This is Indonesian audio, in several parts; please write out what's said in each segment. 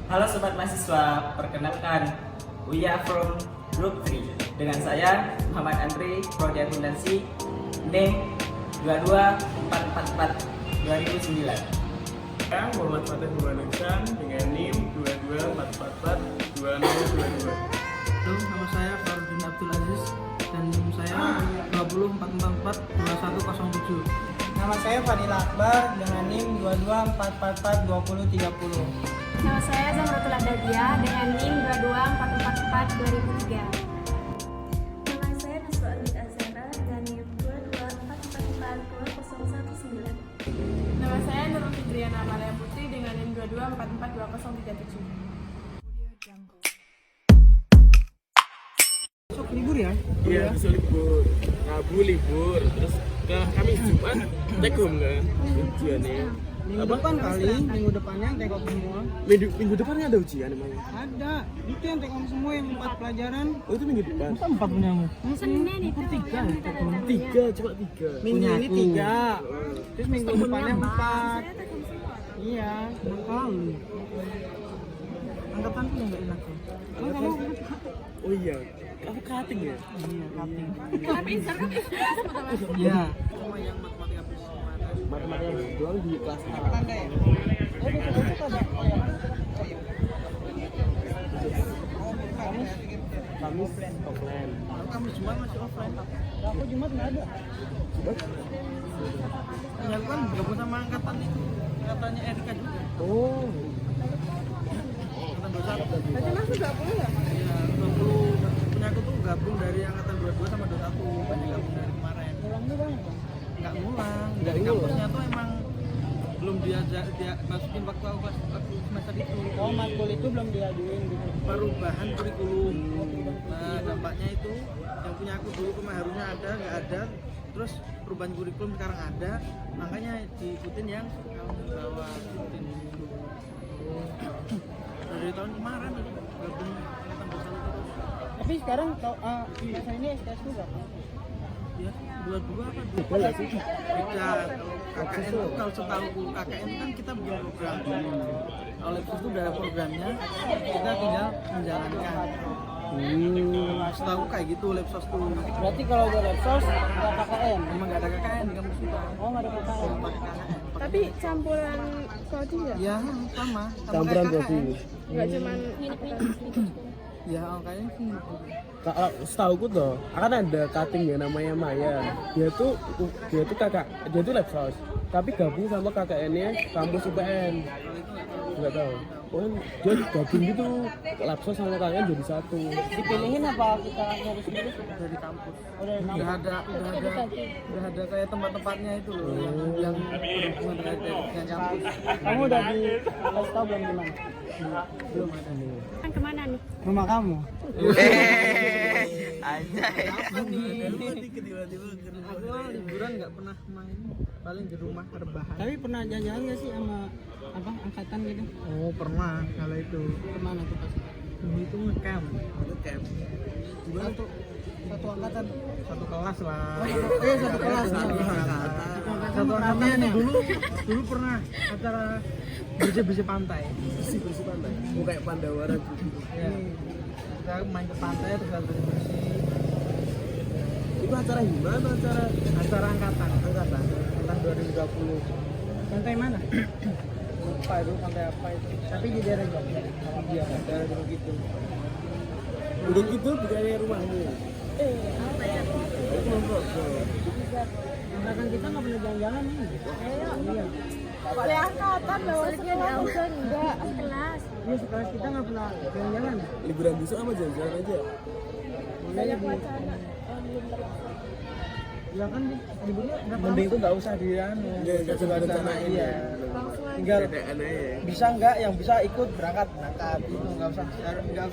Halo Sobat Mahasiswa, perkenalkan we are from Group 3. Dengan saya Muhammad Andri, Prodi Akuntansi, NIM 22444 2009. Saya Muhammad Fatih Muhammad dengan NIM 22444 2022. Halo, nama saya Farudin Abdul Aziz dan NIM saya 20444 2107. Nama saya Fadila Akbar dengan NIM 22444 2030. Nama saya Zamratul Adabia dengan NIM 22444 2003. Nama saya Naswa Alit Azhara dengan NIM 22444 2019. Nama saya Nurul Fidriana Amalia Putri dengan NIM 22442 2037. Besok libur ya? Iya, besok libur. Rabu libur, terus ke Kamis Jumat take home kan ujiannya. Minggu depan kali, minggu depannya take home semua. Minggu depannya ada ujian emangnya? Ada, itu yang take home semua yang 4 pelajaran. Oh itu minggu depan? Masa 4 punyamu? Senin itu. 3, cuma 3. Minggu ini Punyaku. 3, terus minggu depannya 4. Iya, Nakal. Angkatan tuh yang gak enak ya? oh kamu Oh iya, kamu cutting ya? Iya, cutting. iya. Sama yang matematika bisnis Matematika doang di kelas A. Tanda ya? Oh besok ada. Oh ya. Kamis offline. Kamu Jumat masih offline. Aku Jumat nggak ada. Ya kan gabung sama angkatan itu. Angkatannya Erika juga. Oh. Angkatan 21. Berarti masuk 20 ya? Iya, 20 punya aku tuh gabung dari angkatan 22 sama 21. Banyak gabung dari kemarin. Pulang tuh bang. Nggak ngulang. Nggak Dari ngulang. kampusnya tuh emang belum dia masukin waktu aku kelas waktu semester itu. Oh matkul itu belum diajuin gitu. Perubahan kurikulum. Nah dampaknya itu yang punya aku dulu harusnya ada nggak ada, terus perubahan kurikulum sekarang ada, makanya diikutin yang tahun bawah ikutin dulu. Dari tahun kemarin gabung angkatan 21 terus. Tapi sekarang masa ini SKS juga. Ya 22 apa Beda sih. beda. Kalau KKN itu kalau setahu KKN kan kita bikin program, oleh itu udah ada programnya, kita tinggal menjalankan. Setahu kayak gitu Lepsos tuh. Berarti kalau udah Lepsos nggak KKN. Emang nggak ada KKN di kampus kita. Oh nggak ada KKN. Pakai KKN. Tapi campuran prodi nggak? Ya sama Campuran kayak prodi. KKN. Nggak cuman Ya kayaknya sih. Kalau setauku tuh akan ada cutting ya namanya Maya. Dia tuh Lepsos, tapi gabung sama KKN-nya kampus UPN. Enggak tahu. Oh, dia gabung gitu Lepsos sama KKN jadi satu. Dipilihin apa kita nyari sendiri? Dari kampus. Oh dari Udah ada kayak tempat-tempatnya itu loh yang berhubungan dengan kampus. Kamu udah di kasih tahu belum gimana? Belum ada. Kan kemana nih? Rumah kamu. Anjay. Aku liburan nggak pernah main, paling di rumah rebahan. Tapi pernah jalan-jalan nggak sih sama apa angkatan gitu? Oh pernah kalau itu. Kemana tuh pas? Dulu itu ngecamp, Satu angkatan. satu kelas lah. Satu kelas. Satu angkatan dulu pernah acara bersih pantai. Bersih pantai. Mau kayak Pandawara gitu. Ya. Kita main ke pantai terus ada bersih. Itu acara gimana Acara angkatan 2020. Pantai mana? Lupa itu pantai apa itu. Tapi di daerah Jogja. Iya, daerah dulu gitu. Udah gitu bukannya rumahmu. Itu nongkrong. Angkatan kita nggak pernah jalan-jalan nih. Iya. ya angkatan lewat sekolah udah enggak. Kelas. Iya sekelas kita nggak pernah jalan-jalan. Liburan besok sama jalan-jalan aja. Banyak wacana. Ya kan liburnya berapa? Mending itu nggak usah dianu. Nggak usah ada rencana ini. Iya. Langsung aja. Tinggal Tetean aja. bisa nggak yang bisa ikut berangkat gitu, nggak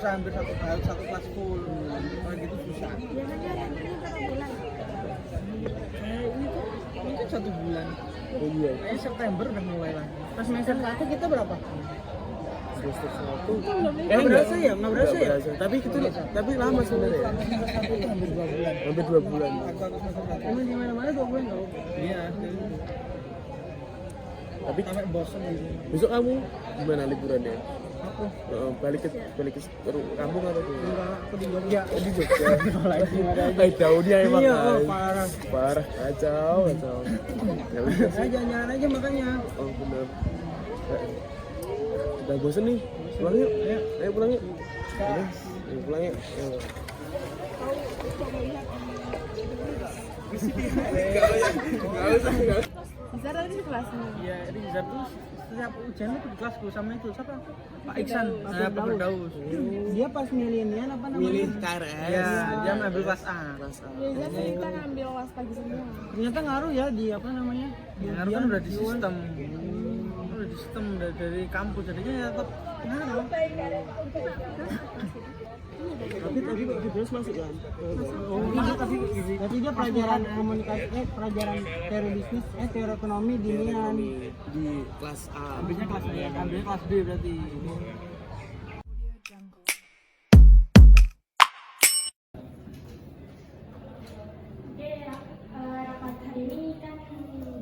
usah hampir satu kelas full. Kalau gitu susah. Biasanya ini berapa bulan? Ini kan 1 bulan. Oh iya. Kayaknya September udah mulai lah. Pas semester 1 kita berapa? Semester 1. Nggak berasa ya? Nggak berasa ya? Tapi lama sebenarnya. Semester 1 itu hampir 2 bulan. Hampir 2 bulan. Aku semester 1. Emang di mana-mana 2 bulan tau? Iya. Tapi Sampai bosan gitu. besok kamu gimana liburannya? Aku balik ke kampung atau di aku di Jogja. di Jogja lagi tahu dia emang Iya, kan. parah. Kacau ya udah Saya jalan-jalan aja makanya. oh bener udah bosen nih pulang yuk ayo pulang yuk ayo pulang yuk ayo. Nggak usah. Bisa tadi di kelasnya. Iya, Riza tuh setiap ujian itu di kelasku sama itu siapa? Pak Iksan, Pak Firdaus. Dia pas milenian apa namanya? Milih KRS. Ya, dia ngambil kelas A. Biasanya sih kita ngambil kelas pagi semua. Ternyata ngaruh ya di apa namanya? Ya, ngaruh kan udah di sistem. Udah di sistem dari kampus jadinya ya tetap ngaruh. Tapi tadi Pak Gibran masuk kan? Tapi dia pelajaran komunikasi, pelajaran teori bisnis, teori ekonomi di Nian. Di kelas A. Ambilnya kelas A, ambilnya kelas B berarti. Oke, rapat hari ini kan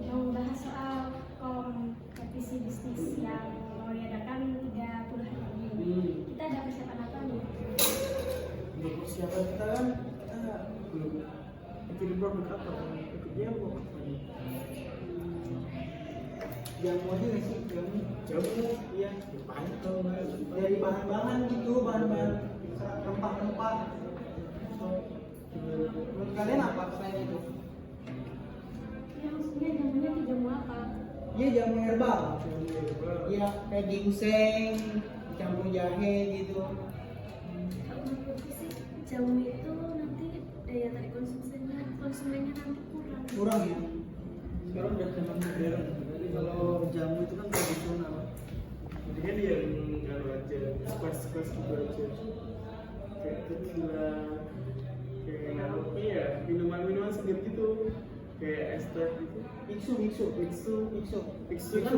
mau membahas soal kompetisi bisnis yang mau diadakan 30 hari lagi. Kita ada persiapan apa nih? Untuk persiapan kita kan kita belum bikin produk apa ikutnya mau apa nih Yang mau dia sih, jamu iya pantau dari bahan-bahan gitu, bahan-bahan rempah-rempah. Menurut kalian apa selain itu? Ya maksudnya jamunya itu jamu apa? Iya jamu herbal. Iya kayak ginseng, campur jahe gitu. Kalau menurutku sih jamu itu nanti daya tarik konsumennya nanti kurang. Kurang ya. Sekarang udah zaman modern. Jadi kalau jamu itu kan tradisional. jadi kan dia ngaruh aja kelas gitu aja kayak tequila kayak apa ya minuman segar gitu kayak es teh gitu Itu kan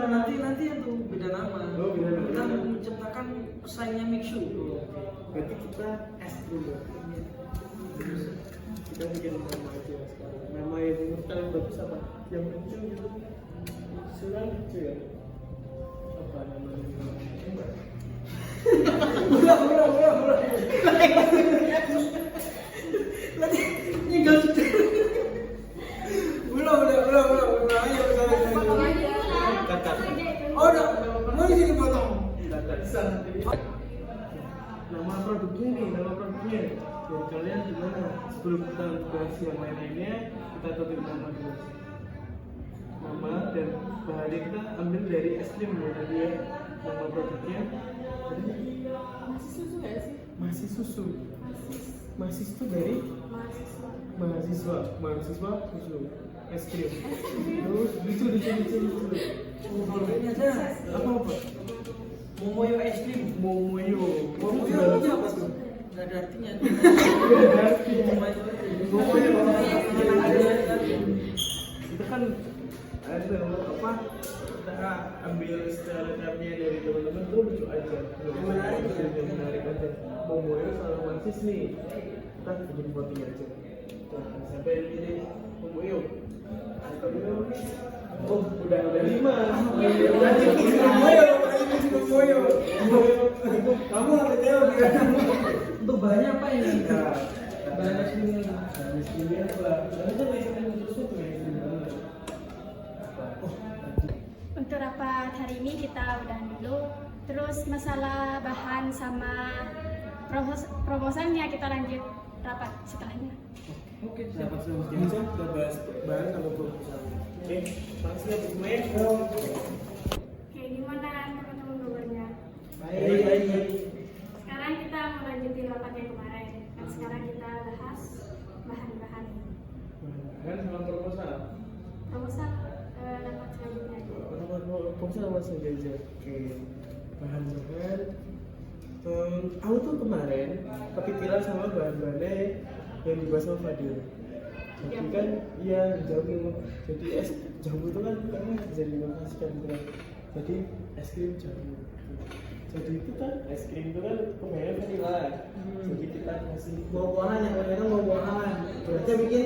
nanti itu beda nama. Oh, beda nama. Kita menciptakan pesaingnya Mixu. berarti kita es dulu kita bikin nama aja sekarang nama yang menurut kalian bagus apa yang lucu gitu sudah lucu ya apa namanya nama produknya dari kalian gimana sebelum kita bahas yang lain-lainnya kita tutup nama dulu nama dan bahannya kita ambil dari es krim ya tadi ya nama produknya masih susu masih itu dari mahasiswa susu es krim terus lucu Ini aja. apa Momoyo es krim. momoyo Momoyo apa tuh? Gak ada artinya. itu kan ada apa kita ambil stereotipnya dari teman-teman tuh lucu aja yang menarik aja momoyo sama mansis nih kita bikin voting aja siapa yang pilih momoyo oh udah 5 momoyo kamu apa jawab ya Untuk bahannya apa ini? bahan es krim apa itu es krim terus Untuk rapat hari ini kita udahan dulu. Terus masalah bahan sama proposalnya kita lanjut rapat setelahnya. Oke, siapa semua kita bahas bahan sama proposal. Oke, langsung ya semuanya. Oke, gimana teman-teman gobernya? Baik. Sekarang kita melanjutin rapat yang kemarin. Dan sekarang kita bahas bahan-bahan Kan sama proposal. proposal rapat selanjutnya. Proposal langsung aja. Oke, bahan-bahan. Aku tuh kemarin kepikiran sama bahan-bahannya yang dibahas sama Fadil. Jadi kan iya jamu. Jadi es jamu itu kan karena bisa diinovasikan kan. Jadi es krim jamu. Jadi itu kan es krim itu kan kebanyakan vanilla. Jadi kita kasih Buah-buahan yang kadang buah-buahan. Kita bikin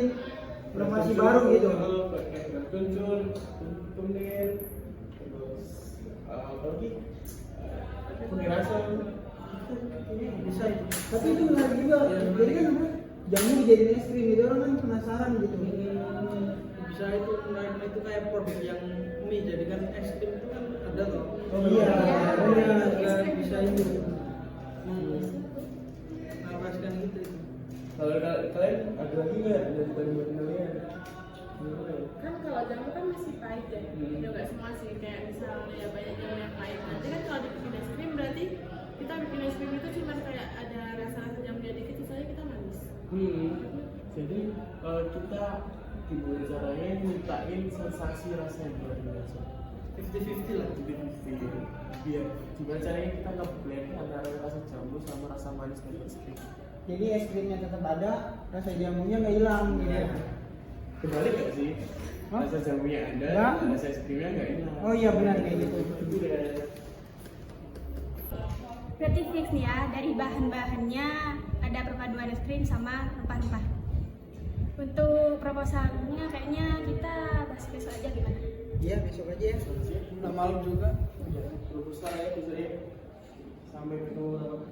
inovasi baru gitu. Pakai kencur, kunyit, terus apa lagi? pakai rasa. Bisa itu. Tapi itu menarik juga. Jadi kan jamu dijadiin es krim itu orang kan penasaran gitu. Bisa itu menarik itu kayak produk yang mie jadikan es krim itu kan ada tuh. Oh iya, Juga bisa itu. Mengapresiasikan gitu itu. Kalau kalian ada lagi nggak dari buat kalian? Kan kalau jamu kan masih pahit ya, ya nggak semua sih, kayak misalnya ya banyak jamu yang pahit. Nanti kan kalau dibikin es krim berarti kita bikin es krim itu cuma kayak ada rasa-rasa jamunya dikit, sisanya kita manis. Jadi kita gimana caranya nyiptain sensasi rasa yang luar biasa. 50-50 lah. Iya, gimana caranya kita nge-blend antara rasa jamu sama rasa manis dari es krim. Jadi es krimnya tetap ada, rasa jamunya nggak hilang gitu. Iya. Kebalik gak sih? Hah? Rasa jamunya ada, Ya. rasa es krimnya nggak enak. Oh iya benar kayak gitu. Itu deh. Berarti fix nih ya, dari bahan-bahannya ada perpaduan es krim sama rempah-rempah. Untuk proposalnya kayaknya kita bahas besok aja gimana? Iya besok aja ya. Udah malam juga. Proposal ya bisa ya. Sampai ketemu.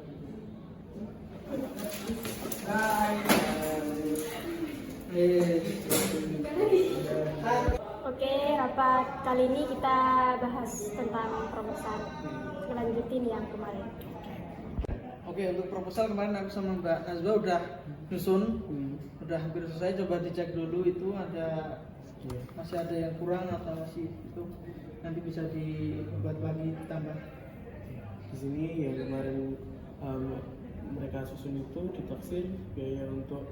Oke, rapat kali ini kita bahas tentang proposal. Lanjutin yang kemarin. Oke, untuk proposal kemarin aku sama Mbak Nazwa udah nyusun, udah hampir selesai. Coba dicek dulu itu ada masih ada yang kurang atau masih itu nanti bisa dibuat lagi tambah. Di sini yang kemarin mereka susun itu ditaksir biaya untuk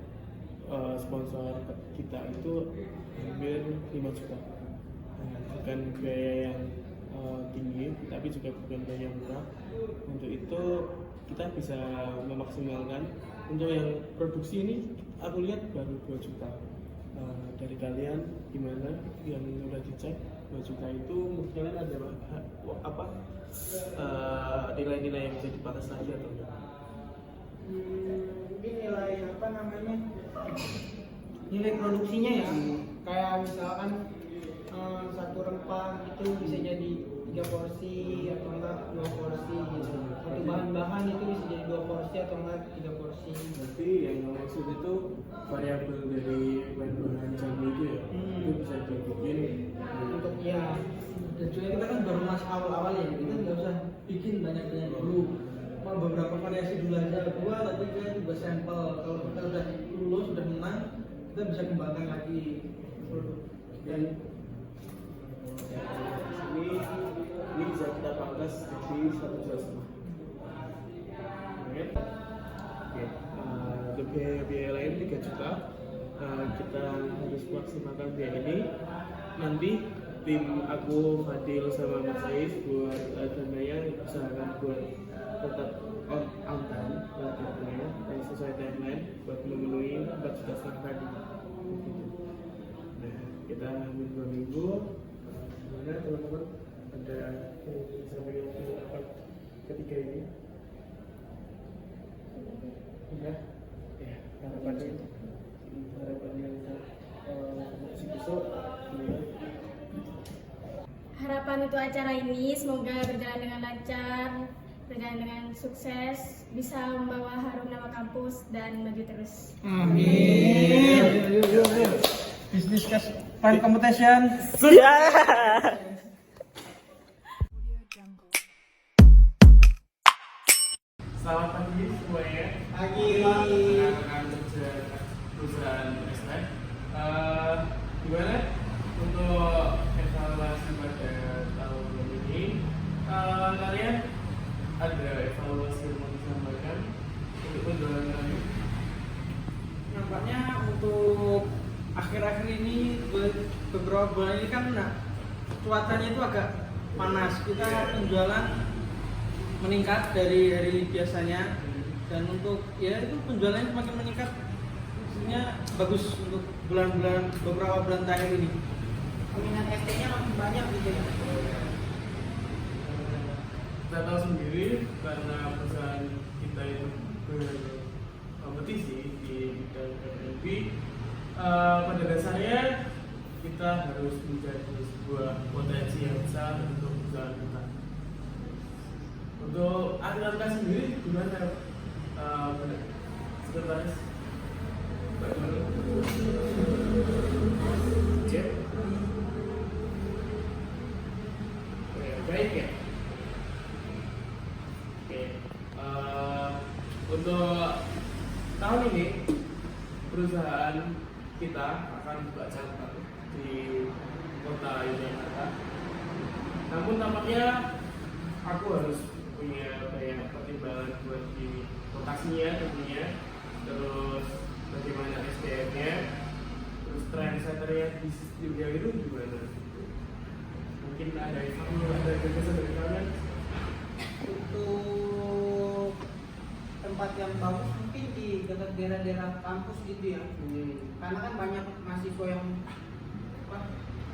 sponsor kita itu hampir 5 juta. Bukan biaya yang tinggi, tapi juga bukan biaya yang murah. Untuk itu kita bisa memaksimalkan. Untuk yang produksi ini aku lihat baru 2 juta. Dari kalian gimana yang udah dicek 2 juta itu mungkin kalian ada apa nilai-nilai yang bisa dipatas lagi atau enggak? Mungkin nilai apa namanya? Nilai produksinya ya. Kayak misalkan satu rempah itu bisa jadi 3 porsi atau enggak 2 porsi gitu. Satu bahan-bahan itu bisa jadi 2 porsi atau enggak 3 porsi. Berarti yang maksud itu variabel dari bahan-bahan jamu itu ya, itu bisa dibikin Untuk ya Dan juga kita kan baru masih awal-awal ya, kita nggak usah bikin banyak-banyak dulu. Mau beberapa variasi dulu aja, dua tapi kan juga sampel. Kalau kita udah lulus, sudah menang, kita bisa kembangkan lagi produk. dan ini bisa kita pangkas jadi 1,5 juta. Oke. Untuk biaya lain 3 juta. Kita harus maksimalkan biaya ini. Nanti tim aku, Fadil sama Mas Ais buat dananya usahakan buat tetap on time buat dananya dan sesuai timeline buat memenuhi 4 juta setengah tadi. Nah, kita ambil 2 minggu. Gimana teman-teman? Ada sampai rapat ketiga ini? Udah? Ya, harapannya kompetisi besok gimana? Harapan untuk acara ini semoga berjalan dengan lancar, berjalan dengan sukses, bisa membawa harum nama kampus dan maju terus. Amin. Business cash fund competition. Selamat pagi semuanya. Pagi. Rekan-rekan kerja perusahaan Estek. Gimana untuk evaluasi pada tahun ini? Kalian ada evaluasi yang mau disampaikan untuk penjualan kalian? Nampaknya untuk akhir-akhir ini beberapa bulan ini kan cuacanya itu agak panas. Kita penjualan meningkat dari biasanya, dan untuk ya itu penjualannya semakin meningkat. Maksudnya bagus untuk bulan-bulan beberapa bulan terakhir ini. Peminat FT-nya makin banyak gitu ya. Kita tahu sendiri karena perusahaan kita itu berkompetisi di bidang FNB. Pada dasarnya kita harus menjadi sebuah potensi yang besar untuk perusahaan kita. Untuk Atlanta sendiri gimana? Sekretaris bagaimana? Cek? Baik ya? Oke. Untuk tahun ini perusahaan kita akan buka cabang di kota Yogyakarta. Namun tampaknya aku harus punya banyak pertimbangan buat di lokasinya tentunya, terus bagaimana SDM-nya, terus trendsetternya di studio itu gimana? Mungkin ada gagasan dari kalian? Untuk tempat yang bagus mungkin di dekat daerah-daerah kampus gitu ya. Karena kan banyak mahasiswa yang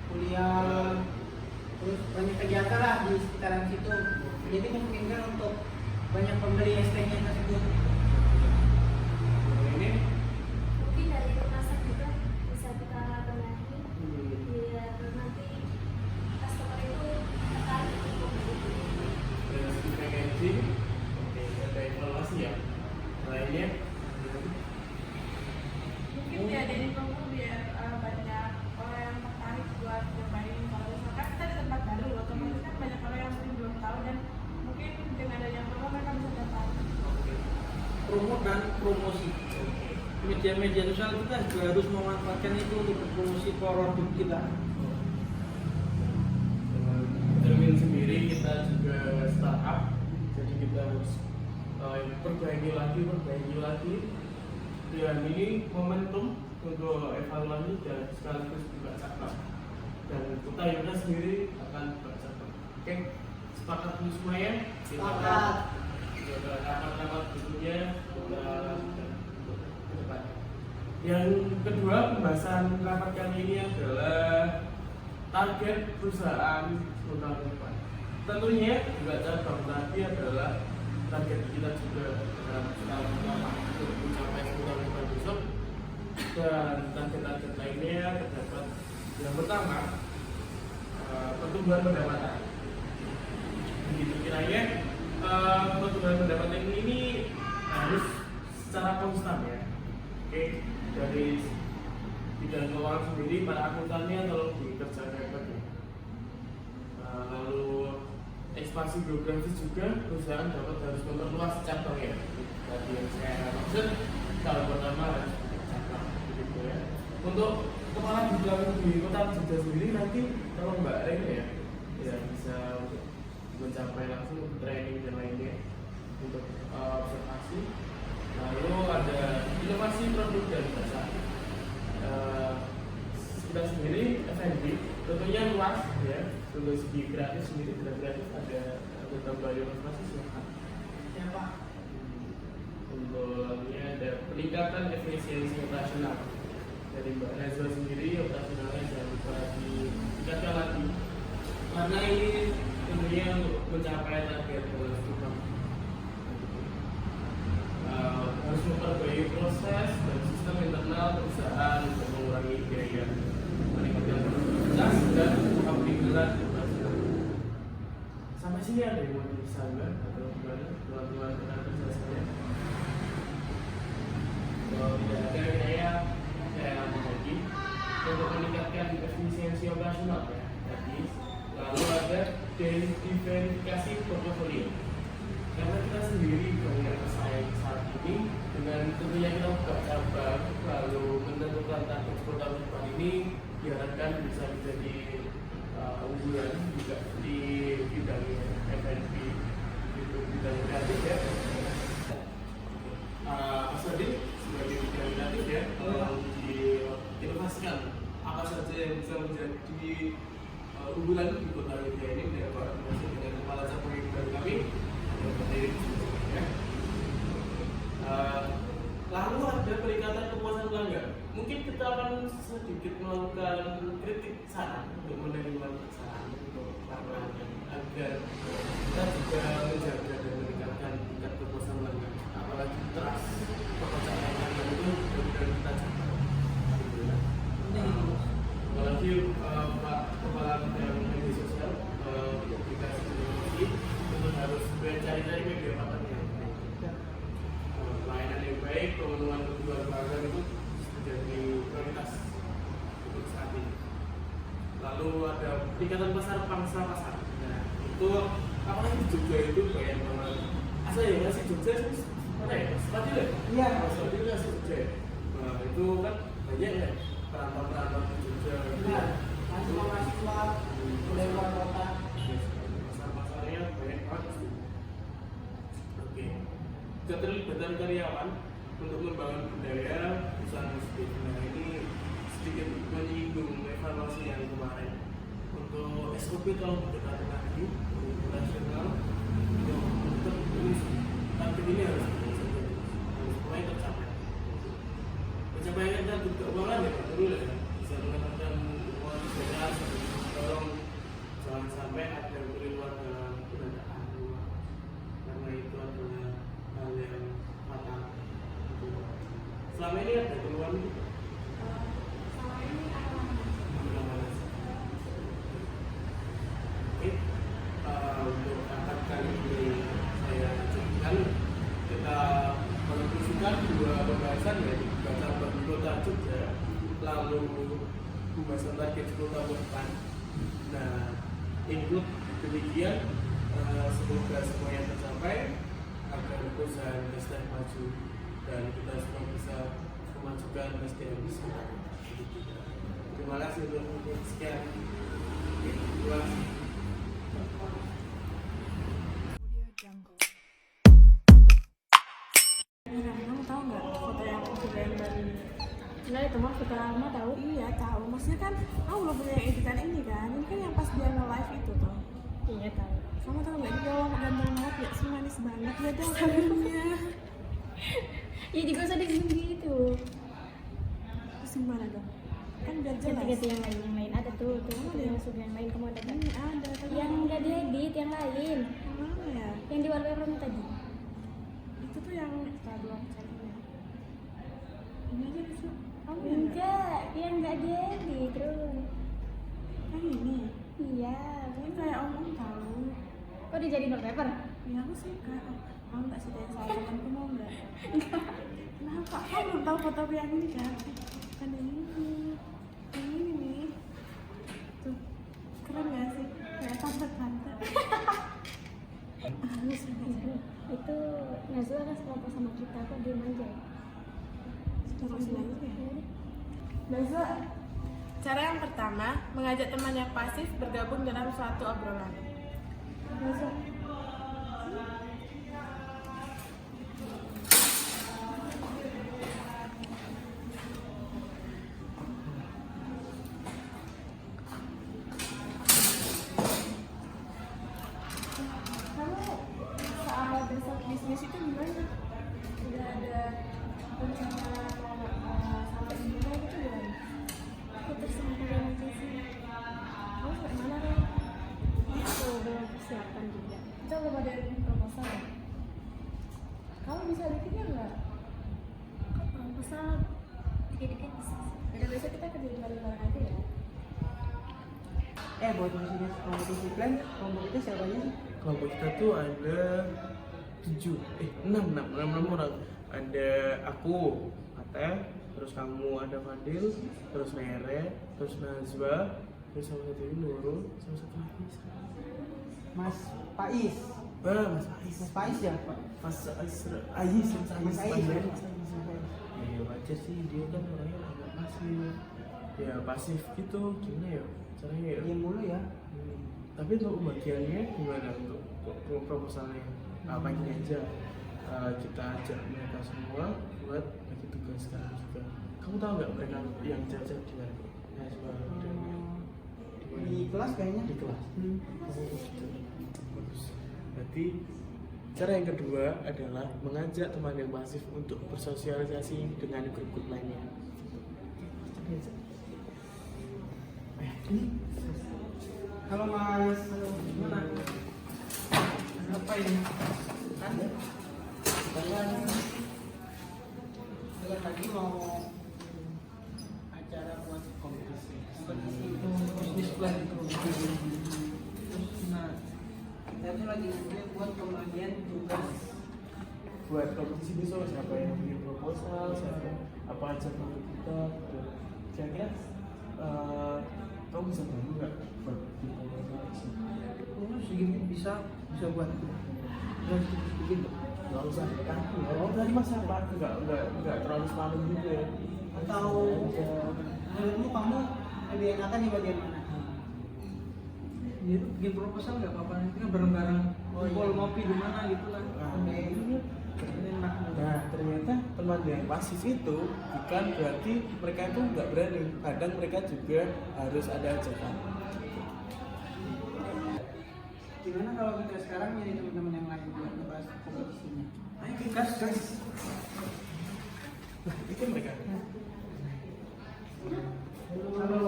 kuliah, terus banyak kegiatan lah di sekitaran situ. Jadi memungkinkan untuk banyak pembeli ST-nya tersebut. Ini Mungkin dari kemasan juga bisa kita benahi biar nanti customer itu tertarik untuk membeli. dari segi packaging, oke, ada evaluasi ya. Lainnya, Mungkin diadain promo biar banyak orang yang tertarik buat nyobain. Kalau misalkan kita di tempat baru, otomatis kan banyak orang yang mungkin belum tahu dan mungkin dengan adanya promo mereka bisa tertarik. Promo dan promosi. Media-media sosial kita juga harus memanfaatkan itu untuk promosi produk kita. dengan Termin sendiri kita juga startup, jadi kita harus perbaiki lagi. Dan ini momentum untuk evaluasi dan sekaligus buka cabang. Dan kota Yogyakarta sendiri akan buka cabang. Oke, sepakat semua ya? Sepakat. Rapat-rapat berikutnya kita lanjutkan ke depan. Yang kedua, pembahasan rapat kali ini adalah target perusahaan 10 tahun ke depan. Tentunya juga cabang tadi adalah target kita juga dalam setahun pertama untuk mencapai 10 tahun ke depan besok, dan target-target lainnya terdapat yang pertama pertumbuhan pendapatan. Begitu kiranya pertumbuhan pendapatan ini harus secara konstan ya. Oke, dari bidang keuangan sendiri para akuntannya tolong dikerjakan hebat ya. Lalu ekspansi geografis juga perusahaan harus memperluas cabangnya. Tadi yang saya maksud, kalau pertama harus cabang begitu ya. Untuk kepala bidang di kota Jogja sendiri nanti kalau Mbak Ren ya bisa untuk mencapai langsung training dan lainnya untuk observasi. Lalu ada inovasi produk dan jasa. Kita sendiri F&B tentunya luas ya. Untuk segi kreatif sendiri tidak kreatif ada beberapa inovasi silakan. Ya Pak. Untuk ini ada peningkatan efisiensi operasional dari Mbak Reza sendiri. Operasionalnya jangan lupa ditingkatkan lagi karena ini tentunya untuk mencapai target utama. Harus memperbaiki proses dan sistem internal perusahaan untuk mengurangi biaya, meningkatkan produktivitas dan optimalisasi operasional. Sampai sini ada yang mau disampaikan atau gimana teman-teman rekan kerja saya? Kalau tidak ada saya lanjut lagi untuk meningkatkan efisiensi operasional ya. Tadi lalu ada verifikasi portofolio. Karena kita sendiri banyak pesaing saat ini, dengan tentunya kita buka cabang lalu menentukan target 10 tahun depan ini diharapkan bisa menjadi unggulan juga di bidang F&B, itu bidang kreatif ya. Mas Adi sebagai bidang kreatif ya, diinovasikan apa saja yang bisa menjadi unggulan di kota Yogyakarta ini dengan koordinasi dengan kepala cabang yang baru kami yang berdiri ya. Lalu ada peningkatan kepuasan pelanggan. Mungkin kita akan sedikit melakukan kritik saran untuk menerima saran untuk pelanggan agar kita juga menjaga dan meningkatkan tingkat kepuasan pelanggan. Apalagi trust kepercayaan pelanggan itu benar-benar kita jaga. Alhamdulillah. Apalagi Pak Kepala Bidang Media Sosial, aplikasi teknologi itu harus sebenarnya cari-cari media partnernya. Layanan yang baik, pemenuhan kebutuhan pelanggan itu menjadi prioritas untuk saat ini. Lalu ada peningkatan pasar pangsa pasar. Nah, itu apalagi di Jogja itu banyak banget. Asal ya masih Jogja sih, mana ya? Sepati ya? Iya. Sepati itu masih Jogja. Nah, itu kan banyak ya perantau-perantau di Jogja. Nah, mahasiswa mulai luar kota. Pasar-pasarnya banyak banget. Oke. Keterlibatan karyawan untuk membangun budaya usaha musik. Nah, ini sedikit menyinggung evaluasi yang kemarin. Untuk SOP kalau mendekati lagi nasional untuk target ini harus mulai tercapai. Pencapaian target keuangan ya dulu ya bisa mendapatkan uang besar, tolong jangan sampai ada keluar dalam pengadaan uang karena itu adalah hal yang fatal. Selama ini ada keluhan gitu. Selama ini apa? Oke, untuk angkat kali ini saya cukupkan. Kita mengusulkan dua pembahasan yaitu baca bagi kota Jogja, lalu pembahasan target 10 tahun depan. Nah, input demikian, semoga semuanya tercapai agar perusahaan STM maju dan kita semua bisa memajukan STM di sekitar. Terima kasih untuk sekian. Oke, terima kasih. Kamu tahu nggak foto yang aku gambar ini? Enggak, itu mah foto lama tahu. Iya tahu, maksudnya kan aku belum punya yang editan ini kan, ini kan yang pas dia nge-live itu tuh. Iya tahu. Kamu tahu nggak dia orang ganteng banget, ya sih manis banget ya tuh kaliannya. Ya juga usah di gitu. Terus gimana dong? Kan biar jelas. Ganti-ganti yang lain ada tuh yang sudah yang lain kamu ada kan? Ini ada tapi Yang enggak diedit yang lain. mana ya? Yang di wallpaper tadi. Itu tuh yang tadi aku cari. Ini aja bisa. Kamu yang Enggak, yang enggak diedit terus. yang ini. Iya, Ini kayak omong tahu. kok dijadiin wallpaper? Ya aku suka. Kamu tak ceritain saya temanku mau nggak? Kenapa? Kamu belum tahu foto aku yang ini kan? Kan yang ini. Yang ini nih. Tuh. Keren nggak sih? Kayak tante-tante. Halus banget. Itu Nazwa kan sekelompok sama kita, kok diem aja ya? Terus lagi ya? Nazwa, cara yang pertama, mengajak teman yang pasif bergabung dalam suatu obrolan. Nazwa, Kamu soal besok bisnis itu gimana? Udah ada rencana sampai gimana gitu belum? aku terserah kalian aja sih. Kamu sampai mana Ren? Aku belum persiapan juga. Kita belum ada proposal ya? Kamu bisa bikinnya nggak? Proposal dikit-dikit bisa. Udah besok kita kerja bareng-bareng aja ya? Buat kompetisi plan, kelompok itu siapa aja sih? Kelompok kita tuh ada 6 orang. Ada aku, Ate, terus kamu ada Fadil, terus Mere, terus Nazwa, terus sama satu ini Nurul, sama satu lagi siapa? Mas Pais. Mas Ais. Mas Pais ya? Mas Ais. Mas Ais ya? Iya wajar sih, dia kan orangnya agak pasif. Ya pasif gitu, gimana ya caranya ya? Diam mulu ya. Tapi untuk pembagiannya gimana untuk proposalnya? Apa gini aja, kita ajak mereka semua buat bagi tugas sekarang juga. Kamu tahu nggak mereka yang jajan di mana? Di kelas kayaknya. Di kelas. Oh gitu. Bagus. Berarti cara yang kedua adalah mengajak teman yang pasif untuk bersosialisasi dengan grup-grup lainnya. Ini. Halo Mas. Gimana? Apa ini? Ada. Saya tadi mau acara buat kompetisi itu bisnis plan itu. Nah, saya lagi buat pembagian tugas. Buat kompetisi besok siapa yang bikin proposal, siapa apa aja perlu kita. Kira-kira kamu bisa bantu nggak buat bikin proposal? Sedikit bisa buat sedikit. Nggak usah kaku ya. Tadi masa apa? Nggak terlalu selalu juga ya. Atau menurutmu kamu lebih enakan di bagian mana? Ya itu bikin proposal nggak apa-apa, nanti kan bareng-bareng ngumpul ngopi di mana gitu kan. Enak. Nah ternyata teman yang pasif itu bukan berarti mereka itu nggak berani. Kadang mereka juga harus ada ajakan. Gimana kalau kita sekarang nyari teman-teman yang lain buat ngebahas kompetisinya? Ayo gas. Itu mereka. Halo.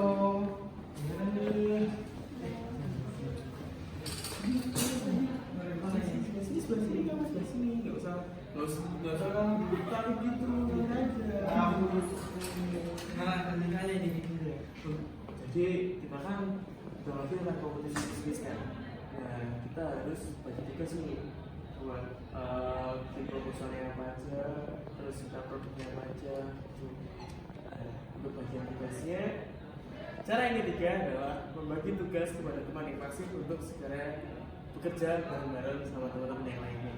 Nggak usah kamu takut gitu aja. Aja ini. Jadi kita kan udah lagi ada kompetisi bisnis kan. Nah kita harus bagi tugas nih buat bikin proposalnya apa aja, terus kita produknya apa aja. Untuk bagian tugasnya, cara yang ketiga adalah membagi tugas kepada teman yang pasif untuk segera bekerja bareng-bareng sama teman-teman yang lainnya.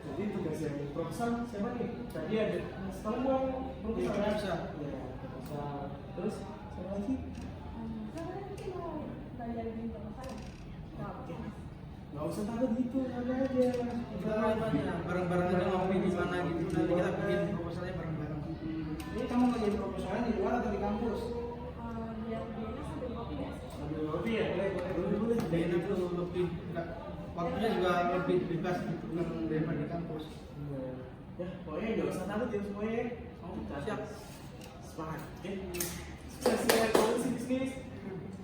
Jadi tugas yang proposal siapa nih? Tadi ada kamu mau proposal ya? Bisa. Ya, proposal. Terus siapa lagi? Nggak usah takut gitu, ada aja. Bareng-bareng aja ngopi di mana gitu, nanti kita bikin proposalnya bareng-bareng. Ini kamu ngerjain proposalnya di luar atau di kampus? Sambil ngopi ya? Boleh. Dan itu lebih waktunya juga lebih bebas gitu daripada di kampus. Ya, pokoknya nggak usah takut ya semuanya. Siap. Semangat, oke? Sukses ya, kompetisi bisnis.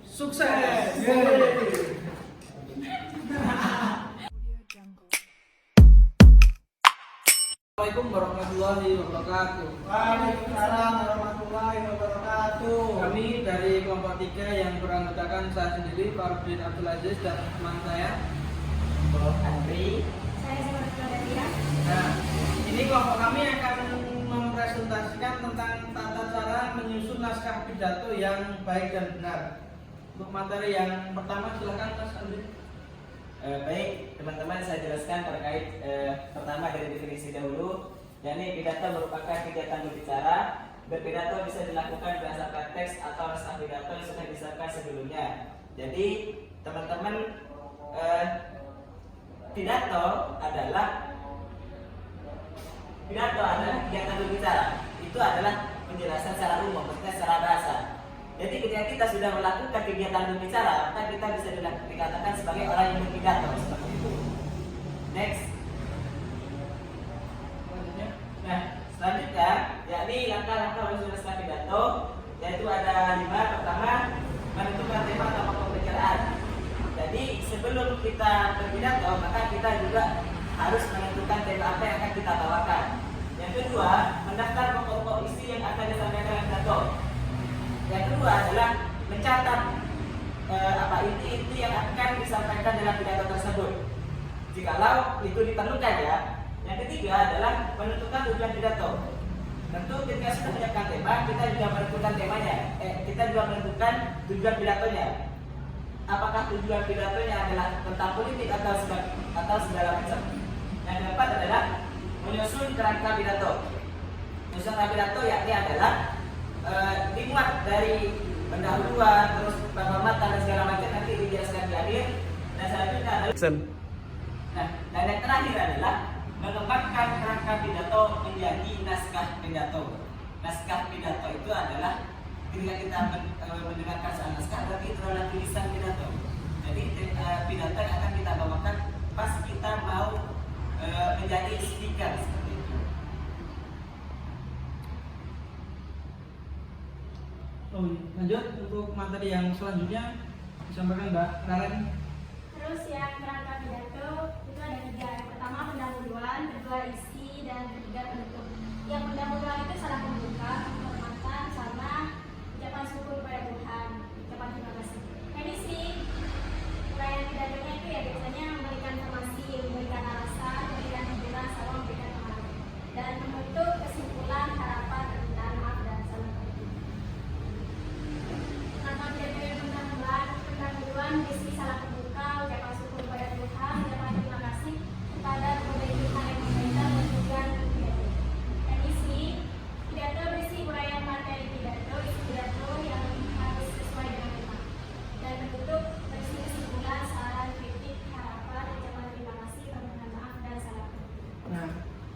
Sukses. Assalamualaikum warahmatullahi wabarakatuh. Waalaikumsalam warahmatullahi wabarakatuh. Kami dari kelompok 3 yang beranggotakan saya sendiri, Farudin Abdul Aziz, dan teman saya. Andri. Saya sebagai Claudia. Nah, ini kelompok kami akan mempresentasikan tentang tata cara menyusun naskah pidato yang baik dan benar. Untuk materi yang pertama silakan Mas Andri. Baik, teman-teman, saya jelaskan terkait pertama dari definisi dahulu. Yakni pidato merupakan kegiatan berbicara. Berpidato bisa dilakukan berdasarkan teks atau naskah pidato yang sudah disiapkan sebelumnya. Jadi, teman-teman, pidato adalah kegiatan berbicara. Itu adalah penjelasan secara umum, maksudnya secara bahasa. Jadi ketika kita sudah melakukan kegiatan berbicara, maka kita bisa dikatakan sebagai orang yang berpidato, seperti itu. Next. Nah, selanjutnya, yakni langkah-langkah menyusun naskah pidato, yaitu ada 5. Pertama, menentukan tema atau pembicaraan. Jadi sebelum kita berpidato, maka kita juga harus menentukan tema apa yang akan kita bawakan. Yang kedua, mendaftar pokok-pokok isi yang akan disampaikan dalam pidato. Yang kedua adalah mencatat inti-inti yang akan disampaikan dalam pidato tersebut, jikalau itu diperlukan ya. Yang ketiga adalah menentukan tujuan pidato. Tentu ketika sudah menyiapkan tema, kita juga menentukan temanya. Kita juga menentukan tujuan pidatonya. Apakah tujuan pidatonya adalah tentang politik atau segala macam. Yang keempat adalah menyusun kerangka pidato. Menyusun kerangka pidato yakni adalah dimuat dari pendahuluan, terus penghormatan dan segala macam, nanti dijelaskan di akhir. Dan selanjutnya adalah dan yang terakhir adalah mengembangkan kerangka pidato menjadi naskah pidato. Naskah pidato itu adalah ketika kita mendengarkan soal naskah, berarti itu adalah tulisan pidato. Jadi pidato yang akan kita bawakan pas kita mau menjadi speaker, seperti itu. Lanjut untuk materi yang selanjutnya disampaikan Mbak Karen. Terus yang kerangka pidato itu ada 3. Yang pertama pendahuluan, kedua isi, dan ketiga penutup. Yang pendahuluan itu salah pembuka, penghormatan, sama ucapan syukur kepada Tuhan, ucapan terima kasih. Ini sih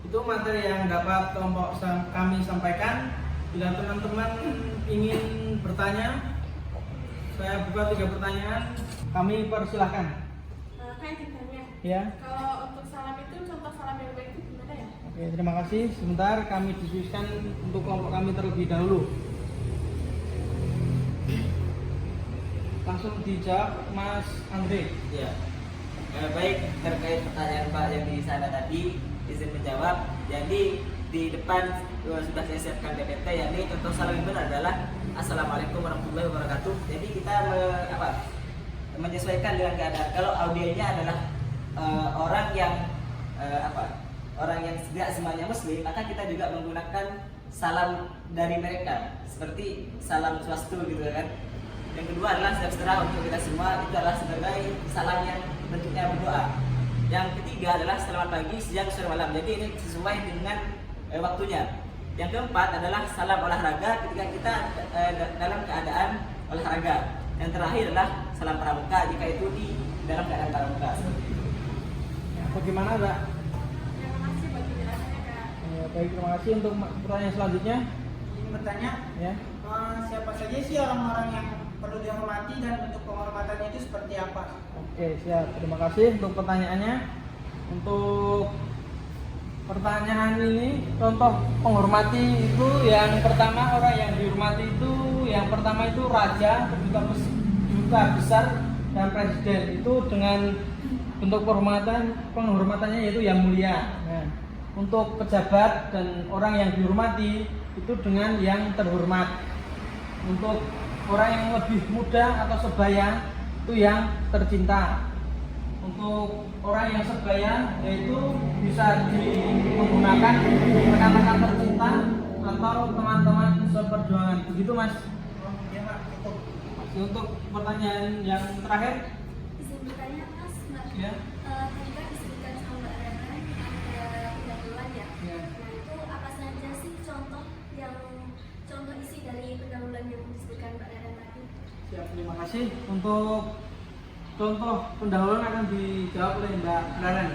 Itu materi yang dapat kelompok kami sampaikan. Bila teman-teman ingin bertanya, saya buka 3 pertanyaan. Kami persilahkan. Kayak ditanya, Ya. kalau untuk salam itu contoh salam yang baik itu gimana ya? Oke, terima kasih. Sebentar kami diskusikan untuk kelompok kami terlebih dahulu. Langsung dijawab Mas Andre. Ya. Baik, terkait pertanyaan Pak yang di sana tadi, izin menjawab. Jadi di depan sudah saya siapkan PPT, yakni contoh salam yang benar adalah Assalamualaikum warahmatullahi wabarakatuh. Jadi kita menyesuaikan dengan keadaan. Kalau audionya adalah orang yang orang yang tidak semuanya muslim, maka kita juga menggunakan salam dari mereka seperti salam swastu gitu kan. Yang kedua adalah sejahtera untuk kita semua, itu adalah sebagai salam yang bentuknya berdoa. Yang ketiga adalah selamat pagi, siang, sore, malam. Jadi ini sesuai dengan waktunya. Yang keempat adalah salam olahraga ketika kita dalam keadaan olahraga. Yang terakhir adalah salam pramuka jika itu di dalam keadaan pramuka. Ya, bagaimana, Mbak? Terima kasih bagi penjelasannya Kak. Ya, baik, terima kasih. Untuk pertanyaan selanjutnya, Ingin bertanya, ya. siapa saja sih orang-orang yang perlu dihormati dan bentuk penghormatannya itu seperti apa? Oke, siap. Terima kasih untuk pertanyaannya. Untuk pertanyaan ini, contoh penghormati itu yang pertama, orang yang dihormati itu yang pertama itu raja, duta besar, dan presiden. Itu dengan bentuk penghormatannya yaitu yang mulia. Nah, untuk pejabat dan orang yang dihormati itu dengan yang terhormat. Untuk orang yang lebih muda atau sebaya itu yang tercinta. Untuk orang yang sebaya yaitu bisa menggunakan rekan-rekan tercinta atau teman-teman seperjuangan. Begitu, Mas. Ya, Pak, cukup. Untuk pertanyaan yang terakhir, Izin bertanya Mas, Mbak. ya. Tadi kan disebutkan sama Mbak Rana ada pendahuluan ya. Ya. Nah itu apa saja sih contoh isi dari pendahuluan yang disebutkan Mbak Rana tadi? Siap, terima kasih. Untuk contoh pendahuluan akan dijawab oleh Mbak Raren.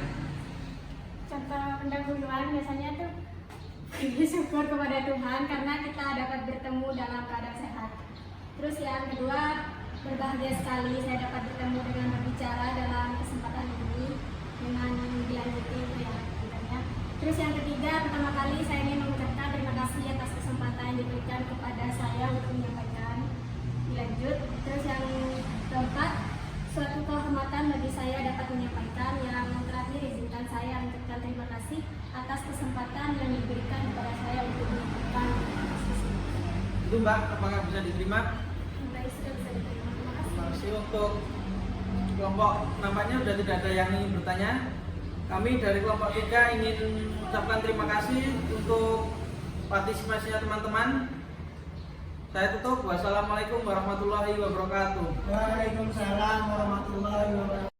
Contoh pendahuluan biasanya tuh bersyukur kepada Tuhan karena kita dapat bertemu dalam keadaan sehat. Terus yang kedua, berbahagia sekali saya dapat bertemu dengan berbicara dalam kesempatan ini dengan dilanjuti ya ceritanya. Terus yang ketiga, pertama kali saya ingin mengucapkan terima kasih atas kesempatan yang diberikan kepada saya untuk menyampaikan. Dilanjut. Terus yang keempat, suatu kehormatan bagi saya dapat menyampaikan. Yang terakhir, izinkan saya mengucapkan terima kasih atas kesempatan yang diberikan kepada saya untuk menyampaikan. Itu, Mbak, apakah bisa diterima? Baik, sudah bisa diterima. Terima kasih. Terima kasih. Untuk kelompok nampaknya sudah tidak ada yang ingin bertanya. Kami dari kelompok 3 ingin mengucapkan terima kasih untuk partisipasinya teman-teman. Saya tutup. Wassalamualaikum warahmatullahi wabarakatuh. Waalaikumsalam warahmatullahi wabarakatuh.